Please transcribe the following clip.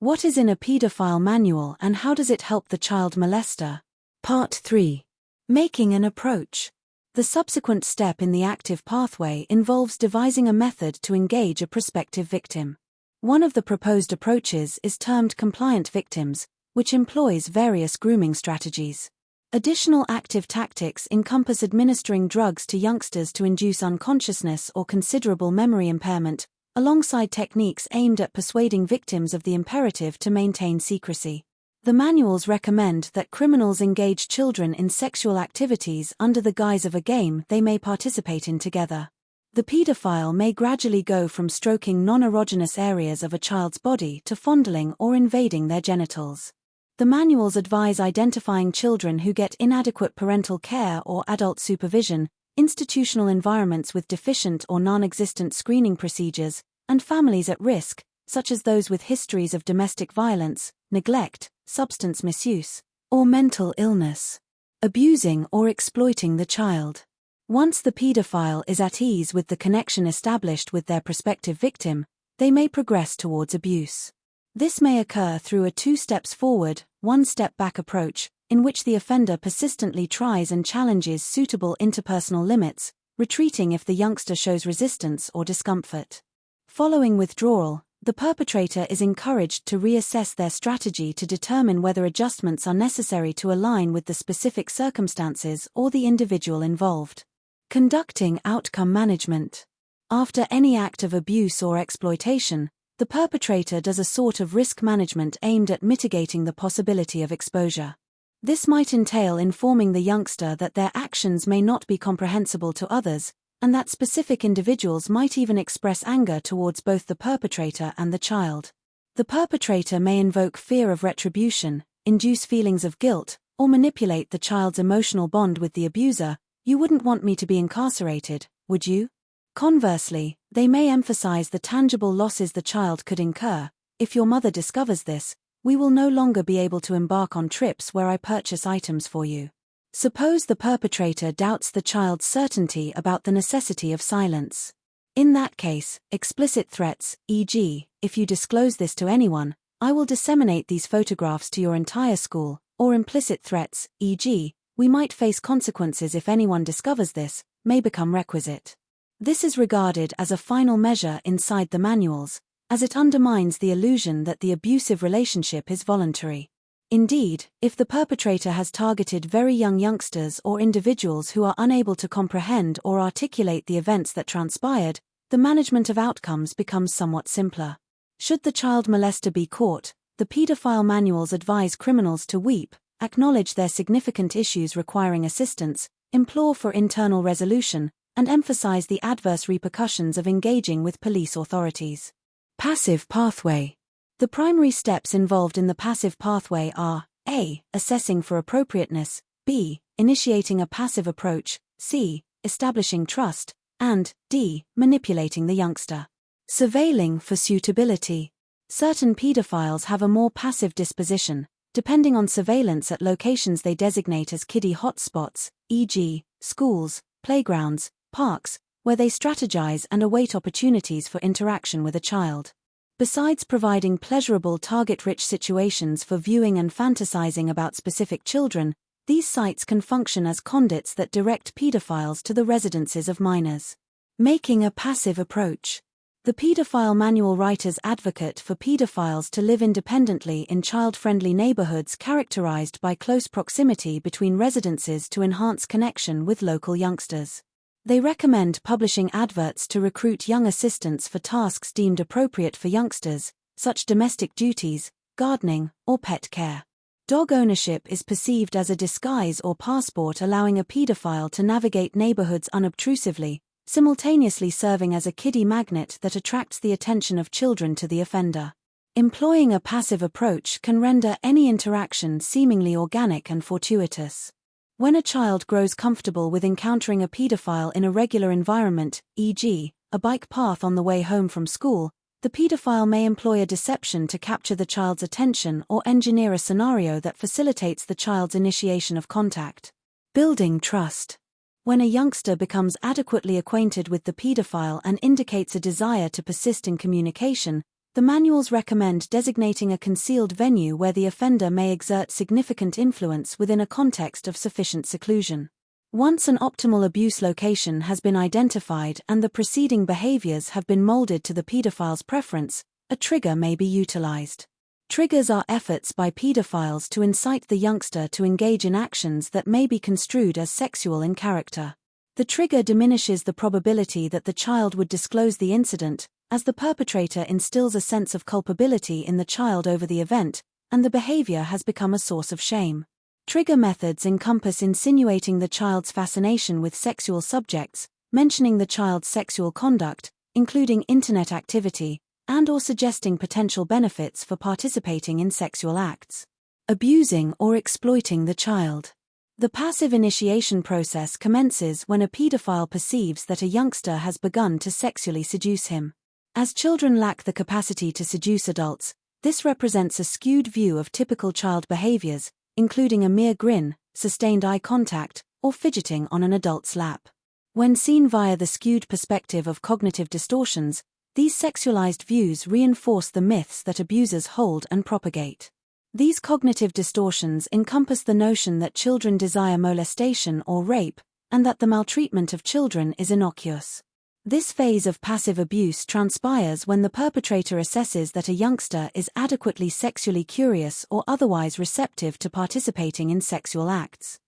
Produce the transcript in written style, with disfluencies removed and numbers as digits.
What is in a Paedophile Manual and how does it help the child molester? Part 3. Making an approach. The subsequent step in the active pathway involves devising a method to engage a prospective victim. One of the proposed approaches is termed compliant victims, which employs various grooming strategies. Additional active tactics encompass administering drugs to youngsters to induce unconsciousness or considerable memory impairment, alongside techniques aimed at persuading victims of the imperative to maintain secrecy. The manuals recommend that criminals engage children in sexual activities under the guise of a game they may participate in together. The pedophile may gradually go from stroking non-erogenous areas of a child's body to fondling or invading their genitals. The manuals advise identifying children who get inadequate parental care or adult supervision, institutional environments with deficient or non-existent screening procedures, and families at risk, such as those with histories of domestic violence, neglect, substance misuse, or mental illness, abusing or exploiting the child. Once the pedophile is at ease with the connection established with their prospective victim, they may progress towards abuse. This may occur through a 2 steps forward, 1 step back approach, in which the offender persistently tries and challenges suitable interpersonal limits, retreating if the youngster shows resistance or discomfort. Following withdrawal, the perpetrator is encouraged to reassess their strategy to determine whether adjustments are necessary to align with the specific circumstances or the individual involved. Conducting outcome management. After any act of abuse or exploitation, the perpetrator does a sort of risk management aimed at mitigating the possibility of exposure. This might entail informing the youngster that their actions may not be comprehensible to others, and that specific individuals might even express anger towards both the perpetrator and the child. The perpetrator may invoke fear of retribution, induce feelings of guilt, or manipulate the child's emotional bond with the abuser. "You wouldn't want me to be incarcerated, would you?" Conversely, they may emphasize the tangible losses the child could incur. "If your mother discovers this, we will no longer be able to embark on trips where I purchase items for you." Suppose the perpetrator doubts the child's certainty about the necessity of silence. In that case, explicit threats, e.g., "If you disclose this to anyone, I will disseminate these photographs to your entire school," or implicit threats, e.g., "We might face consequences if anyone discovers this," may become requisite. This is regarded as a final measure inside the manuals, as it undermines the illusion that the abusive relationship is voluntary. Indeed, if the perpetrator has targeted very young youngsters or individuals who are unable to comprehend or articulate the events that transpired, the management of outcomes becomes somewhat simpler. Should the child molester be caught, the Paedophile Manuals advise criminals to weep, acknowledge their significant issues requiring assistance, implore for internal resolution, and emphasize the adverse repercussions of engaging with police authorities. Passive pathway. The primary steps involved in the passive pathway are a. Assessing for appropriateness, b. Initiating a passive approach, c. Establishing trust, and d. Manipulating the youngster. Surveilling for suitability. Certain pedophiles have a more passive disposition, depending on surveillance at locations they designate as kiddie hotspots, e.g., schools, playgrounds, parks, where they strategize and await opportunities for interaction with a child. Besides providing pleasurable target-rich situations for viewing and fantasizing about specific children, these sites can function as conduits that direct pedophiles to the residences of minors. Making a passive approach. The Paedophile Manual writers advocate for pedophiles to live independently in child-friendly neighborhoods characterized by close proximity between residences to enhance connection with local youngsters. They recommend publishing adverts to recruit young assistants for tasks deemed appropriate for youngsters, such domestic duties, gardening, or pet care. Dog ownership is perceived as a disguise or passport allowing a pedophile to navigate neighborhoods unobtrusively, simultaneously serving as a kiddie magnet that attracts the attention of children to the offender. Employing a passive approach can render any interaction seemingly organic and fortuitous. When a child grows comfortable with encountering a pedophile in a regular environment, e.g., a bike path on the way home from school, the pedophile may employ a deception to capture the child's attention or engineer a scenario that facilitates the child's initiation of contact. Building trust. When a youngster becomes adequately acquainted with the pedophile and indicates a desire to persist in communication, The manuals recommend designating a concealed venue where the offender may exert significant influence within a context of sufficient seclusion. Once an optimal abuse location has been identified and the preceding behaviors have been molded to the pedophile's preference, a trigger may be utilized. Triggers are efforts by pedophiles to incite the youngster to engage in actions that may be construed as sexual in character. The trigger diminishes the probability that the child would disclose the incident, as the perpetrator instills a sense of culpability in the child over the event, and the behavior has become a source of shame. Trigger methods encompass insinuating the child's fascination with sexual subjects, mentioning the child's sexual conduct, including internet activity, and/or suggesting potential benefits for participating in sexual acts. Abusing or exploiting the child. The passive initiation process commences when a pedophile perceives that a youngster has begun to sexually seduce him. As children lack the capacity to seduce adults, this represents a skewed view of typical child behaviors, including a mere grin, sustained eye contact, or fidgeting on an adult's lap. When seen via the skewed perspective of cognitive distortions, these sexualized views reinforce the myths that abusers hold and propagate. These cognitive distortions encompass the notion that children desire molestation or rape, and that the maltreatment of children is innocuous. This phase of passive abuse transpires when the perpetrator assesses that a youngster is adequately sexually curious or otherwise receptive to participating in sexual acts.